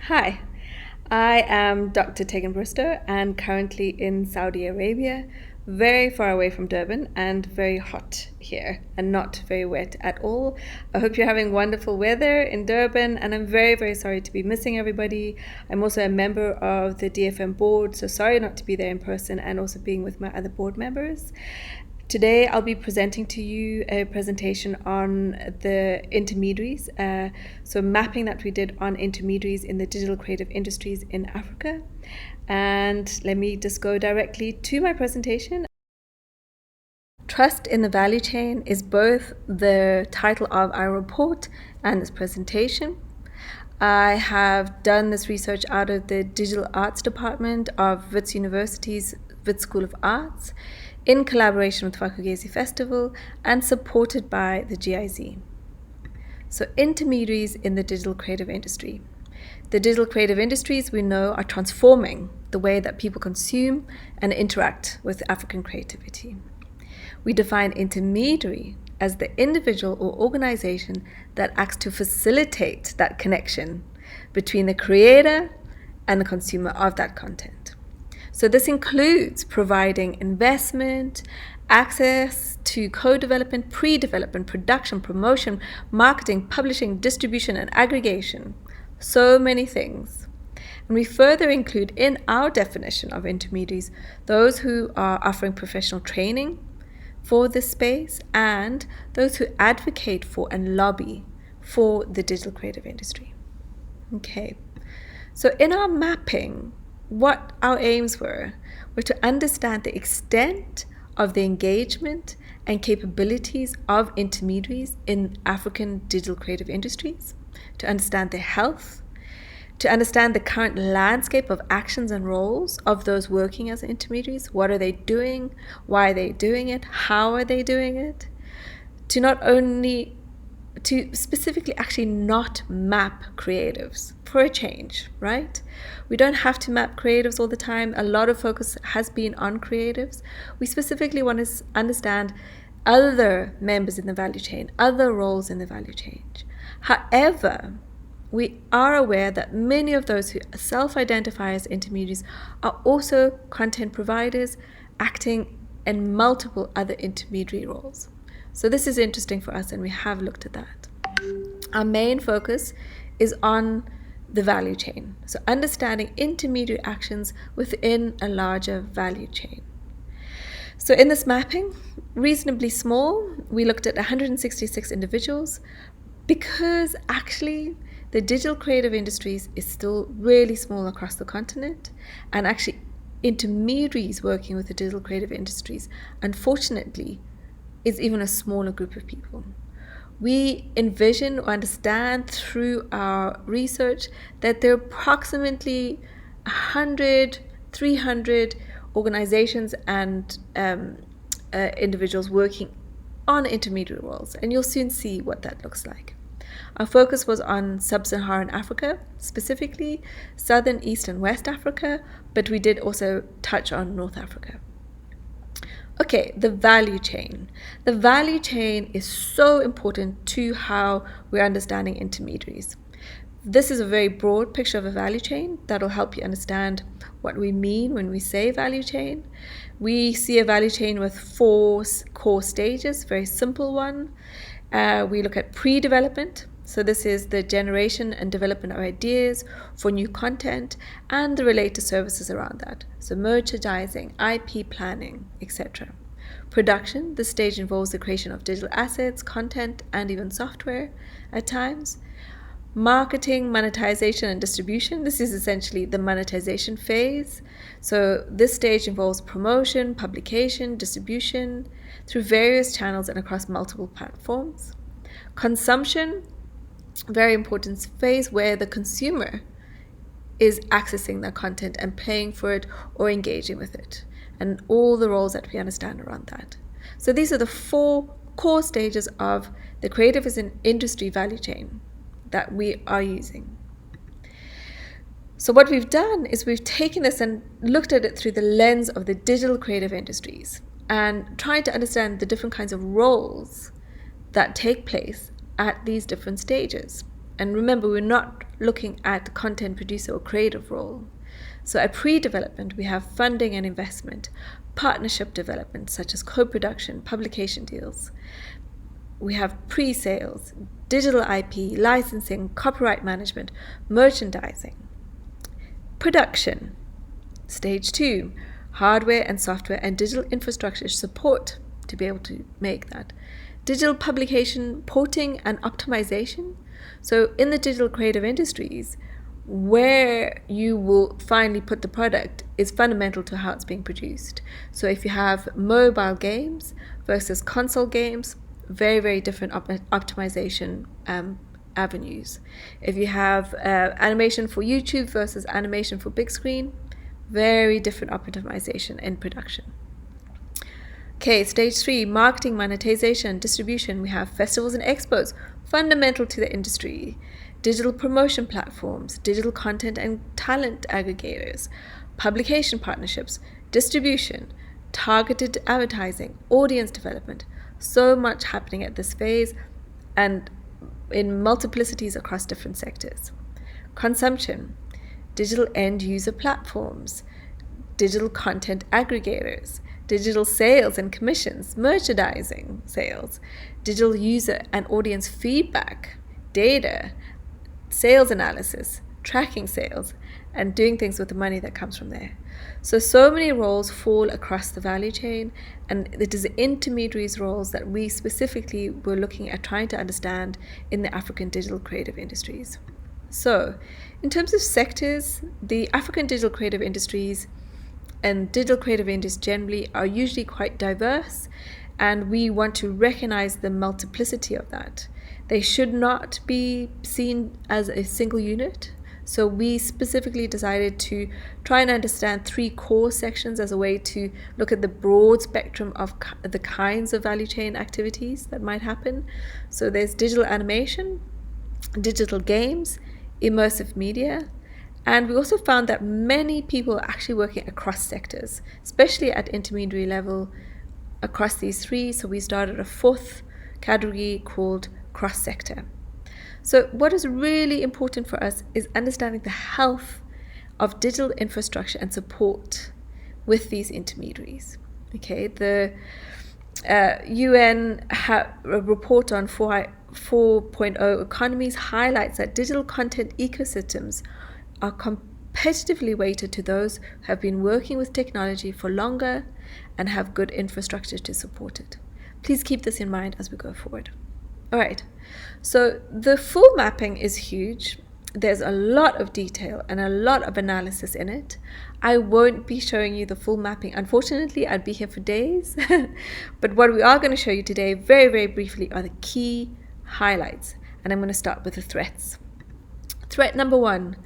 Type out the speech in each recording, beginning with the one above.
Hi, I am Dr. Tegan Bristow and currently in Saudi Arabia, very far away from Durban and very hot here and not very wet at all. I hope you're having wonderful weather in Durban, and I'm very, very sorry to be missing everybody. I'm also a member of the DFM board, so sorry not to be there in person and also being with my other board members. Today, I'll be presenting to you a presentation on the intermediaries, so mapping that we did on intermediaries in the digital creative industries in Africa. And let me just go directly to my presentation. Trust in the value chain is both the title of our report and this presentation. I have done this research out of the Digital Arts Department of Wits University's Wits School of Arts, in collaboration with Fak'ugesi Festival and supported by the GIZ. So intermediaries in the digital creative industry. The digital creative industries, we know, are transforming the way that people consume and interact with African creativity. We define intermediary as the individual or organization that acts to facilitate that connection between the creator and the consumer of that content. So this includes providing investment, access to co-development, pre-development, production, promotion, marketing, publishing, distribution, and aggregation. So many things. And we further include in our definition of intermediaries those who are offering professional training for this space and those who advocate for and lobby for the digital creative industry. Okay, so in our mapping, what our aims were to understand the extent of the engagement and capabilities of intermediaries in African digital creative industries, to understand their health, to understand the current landscape of actions and roles of those working as intermediaries. What are they doing? Why are they doing it? How are they doing it? To specifically actually not map creatives for a change, right? We don't have to map creatives all the time. A lot of focus has been on creatives. We specifically want to understand other members in the value chain, other roles in the value chain. However, we are aware that many of those who self-identify as intermediaries are also content providers acting in multiple other intermediary roles. So this is interesting for us, and we have looked at that. Our main focus is on the value chain, so understanding intermediary actions within a larger value chain. So in this mapping, reasonably small, we looked at 166 individuals because actually the digital creative industries is still really small across the continent, and actually intermediaries working with the digital creative industries, unfortunately, is even a smaller group of people. We envision or understand through our research that there are approximately 100, 300 organizations and individuals working on intermediate roles, and you'll soon see what that looks like. Our focus was on sub-Saharan Africa, specifically Southern, East, and West Africa, but we did also touch on North Africa. Okay, the value chain. The value chain is so important to how we're understanding intermediaries. This is a very broad picture of a value chain that will help you understand what we mean when we say value chain. We see a value chain with 4 core stages, very simple one. We look at pre-development. So this is the generation and development of ideas for new content and the related services around that. So merchandising, IP planning, etc. Production, this stage involves the creation of digital assets, content, and even software at times. Marketing, monetization, and distribution. This is essentially the monetization phase. So this stage involves promotion, publication, distribution through various channels and across multiple platforms. Consumption, very important phase where the consumer is accessing the content and paying for it or engaging with it, and all the roles that we understand around that. So these are the 4 core stages of the creative as an industry value chain that we are using. So what we've done is we've taken this and looked at it through the lens of the digital creative industries and tried to understand the different kinds of roles that take place at these different stages. And remember, we're not looking at the content producer or creative role. So at pre-development, we have funding and investment, partnership development, such as co-production, publication deals. We have pre-sales, digital IP, licensing, copyright management, merchandising. Production, stage 2, hardware and software and digital infrastructure support to be able to make that. Digital publication, porting and optimization. So in the digital creative industries, where you will finally put the product is fundamental to how it's being produced. So if you have mobile games versus console games, very, very different optimization avenues. If you have animation for YouTube versus animation for big screen, very different optimization in production. Okay, stage 3, marketing, monetization, distribution. We have festivals and expos, fundamental to the industry. Digital promotion platforms, digital content and talent aggregators, publication partnerships, distribution, targeted advertising, audience development. So much happening at this phase and in multiplicities across different sectors. Consumption, digital end user platforms, digital content aggregators, digital sales and commissions, merchandising sales, digital user and audience feedback, data, sales analysis, tracking sales, and doing things with the money that comes from there. So many roles fall across the value chain, and it is the intermediaries roles that we specifically were looking at trying to understand in the African digital creative industries. So in terms of sectors, the African digital creative industries and digital creative industries generally are usually quite diverse, and we want to recognize the multiplicity of that. They should not be seen as a single unit. So we specifically decided to try and understand 3 core sections as a way to look at the broad spectrum of the kinds of value chain activities that might happen. So there's digital animation, digital games, immersive media, and we also found that many people are actually working across sectors, especially at intermediary level across these 3. So we started a 4th category called cross-sector. So what is really important for us is understanding the health of digital infrastructure and support with these intermediaries. Okay, the UN report on 4.0 economies highlights that digital content ecosystems are competitively weighted to those who have been working with technology for longer and have good infrastructure to support it. Please keep this in mind as we go forward. All right, so the full mapping is huge. There's a lot of detail and a lot of analysis in it. I won't be showing you the full mapping. Unfortunately, I'd be here for days. But what we are going to show you today, very, very briefly, are the key highlights. And I'm going to start with the threats. Threat number 1,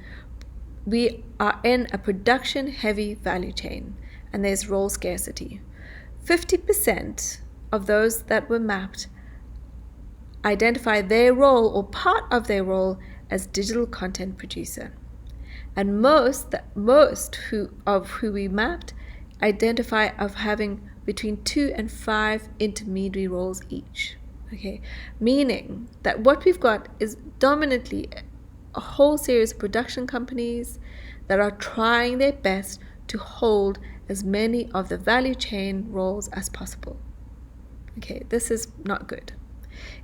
we are in a production-heavy value chain, and there's role scarcity. 50% of those that were mapped identify their role or part of their role as digital content producer. And most who we mapped identify of having between 2 and 5 intermediary roles each. Okay, meaning that what we've got is dominantly a whole series of production companies that are trying their best to hold as many of the value chain roles as possible. Okay, this is not good.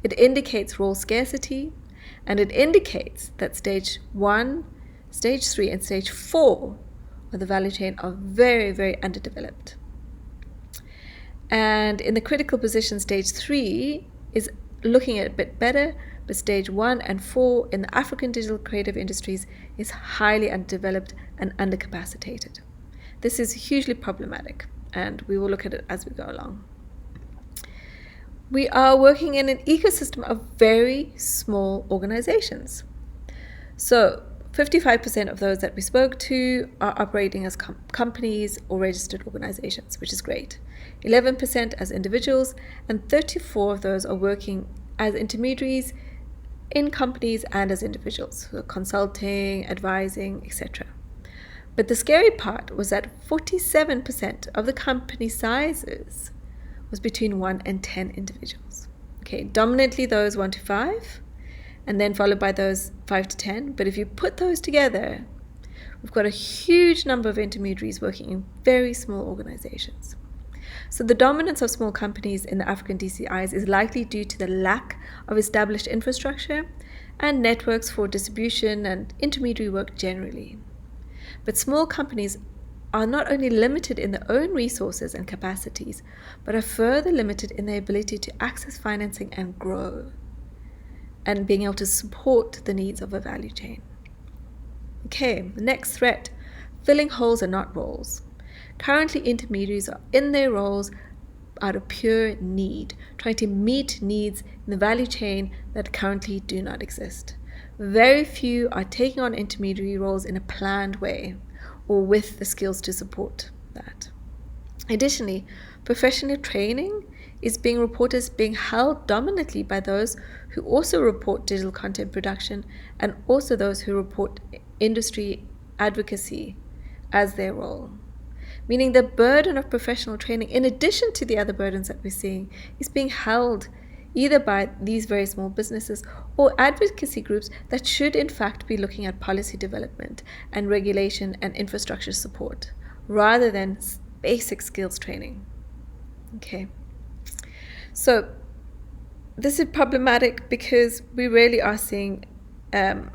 It indicates role scarcity, and it indicates that stage 1, stage 3, and stage 4 of the value chain are very, very underdeveloped. And in the critical position, stage 3 is looking at a bit better, but stage 1 and 4 in the African digital creative industries is highly underdeveloped and undercapacitated. This is hugely problematic, and we will look at it as we go along. We are working in an ecosystem of very small organizations. So 55% of those that we spoke to are operating as companies or registered organizations, which is great. 11% as individuals, and 34 of those are working as intermediaries in companies and as individuals, so consulting, advising, etc. But the scary part was that 47% of the company sizes was between 1 and 10 individuals. Okay, dominantly those 1 to 5, and then followed by those 5 to 10. But if you put those together, we've got a huge number of intermediaries working in very small organizations. So the dominance of small companies in the African DCIs is likely due to the lack of established infrastructure and networks for distribution and intermediary work generally. But small companies are not only limited in their own resources and capacities, but are further limited in their ability to access financing and grow, and being able to support the needs of a value chain. Okay, the next threat, filling holes and not roles. Currently, intermediaries are in their roles out of pure need, trying to meet needs in the value chain that currently do not exist. Very few are taking on intermediary roles in a planned way or with the skills to support that. Additionally, professional training is being reported as being held dominantly by those who also report digital content production and also those who report industry advocacy as their role. Meaning the burden of professional training, in addition to the other burdens that we're seeing, is being held either by these very small businesses or advocacy groups that should in fact be looking at policy development and regulation and infrastructure support rather than basic skills training. Okay, so this is problematic because we really are seeing the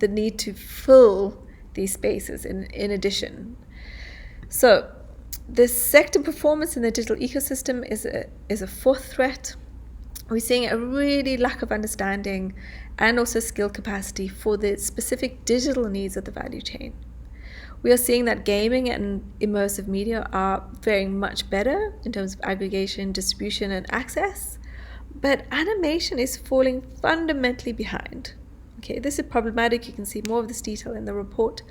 need to fill these spaces in addition. So the sector performance in the digital ecosystem is a fourth threat. We're seeing a really lack of understanding and also skill capacity for the specific digital needs of the value chain. We are seeing that gaming and immersive media are faring much better in terms of aggregation, distribution, and access, but animation is falling fundamentally behind. Okay, this is problematic. You can see more of this detail in the report.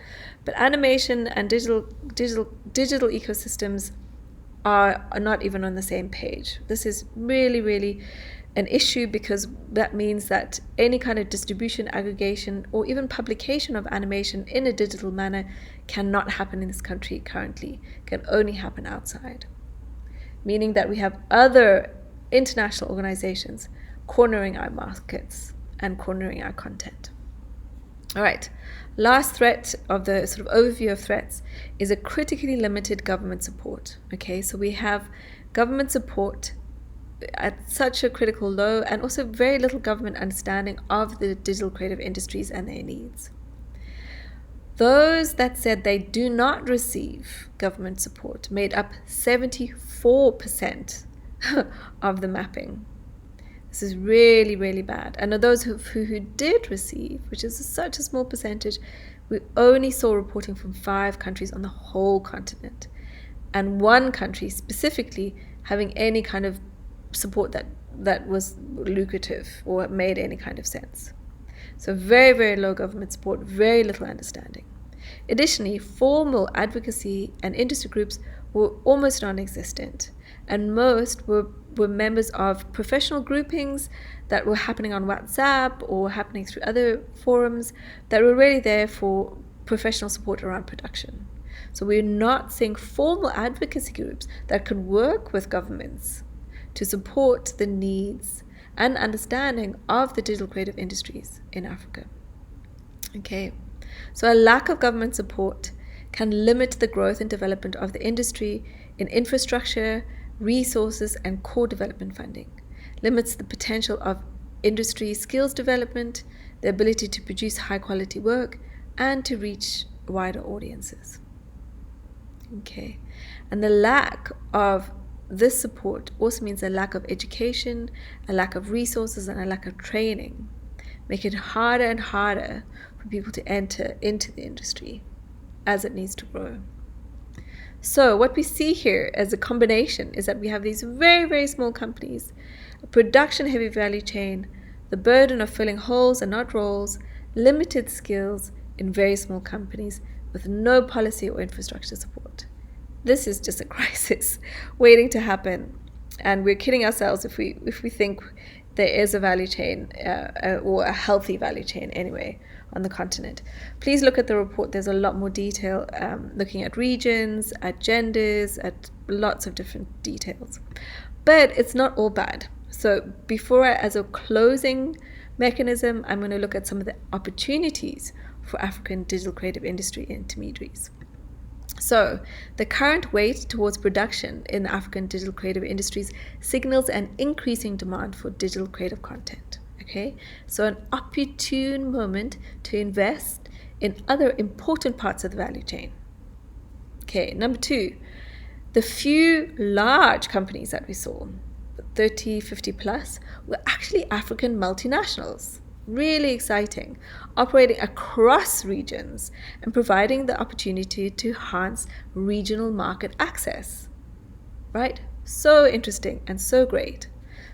But animation and digital ecosystems are not even on the same page. This is really, really an issue because that means that any kind of distribution, aggregation, or even publication of animation in a digital manner cannot happen in this country currently. It can only happen outside. Meaning that we have other international organizations cornering our markets and cornering our content. All right, last threat of the sort of overview of threats is a critically limited government support. Okay, so we have government support at such a critical low and also very little government understanding of the digital creative industries and their needs. Those that said they do not receive government support made up 74% of the mapping. This is really, really bad. And of those who did receive, which is such a small percentage, we only saw reporting from 5 countries on the whole continent. And 1 country specifically having any kind of support that was lucrative or made any kind of sense. So very, very low government support, very little understanding. Additionally, formal advocacy and industry groups were almost non-existent, and most were members of professional groupings that were happening on WhatsApp or happening through other forums that were really there for professional support around production. So we're not seeing formal advocacy groups that could work with governments to support the needs and understanding of the digital creative industries in Africa. Okay, so a lack of government support can limit the growth and development of the industry in infrastructure, resources, and core development funding, limits the potential of industry skills development, the ability to produce high quality work, and to reach wider audiences. Okay, and the lack of this support also means a lack of education, a lack of resources, and a lack of training, make it harder and harder for people to enter into the industry as it needs to grow. So what we see here as a combination is that we have these very, very small companies, a production-heavy value chain, the burden of filling holes and not roles, limited skills in very small companies with no policy or infrastructure support. This is just a crisis waiting to happen, and we're kidding ourselves if we think there is a value chain or a healthy value chain anyway on the continent. Please look at the report. There's a lot more detail looking at regions, at genders, at lots of different details. But it's not all bad. So as a closing mechanism, I'm going to look at some of the opportunities for African digital creative industry intermediaries. So the current weight towards production in the African digital creative industries signals an increasing demand for digital creative content. Okay, so an opportune moment to invest in other important parts of the value chain. Okay, number 2, the few large companies that we saw, 30, 50 plus, were actually African multinationals. Really exciting, operating across regions and providing the opportunity to enhance regional market access. Right? So interesting and so great.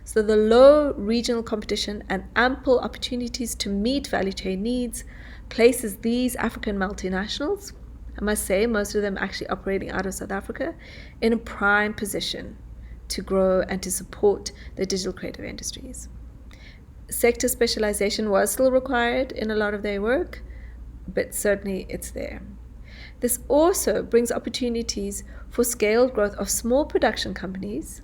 So the low regional competition and ample opportunities to meet value chain needs places these African multinationals, I must say most of them actually operating out of South Africa, in a prime position to grow and to support the digital creative industries. Sector specialization was still required in a lot of their work, but certainly it's there. This also brings opportunities for scaled growth of small production companies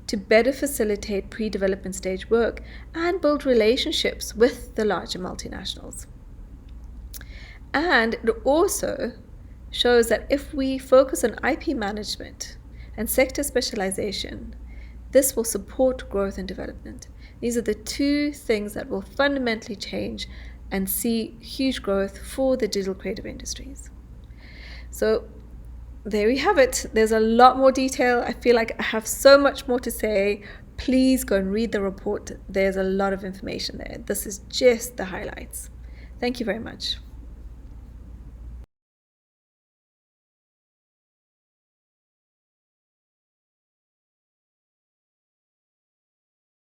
to better facilitate pre-development stage work and build relationships with the larger multinationals. And it also shows that if we focus on IP management and sector specialization, this will support growth and development. These are the 2 things that will fundamentally change and see huge growth for the digital creative industries. So there we have it. There's a lot more detail. I feel like I have so much more to say. Please go and read the report. There's a lot of information there. This is just the highlights. Thank you very much.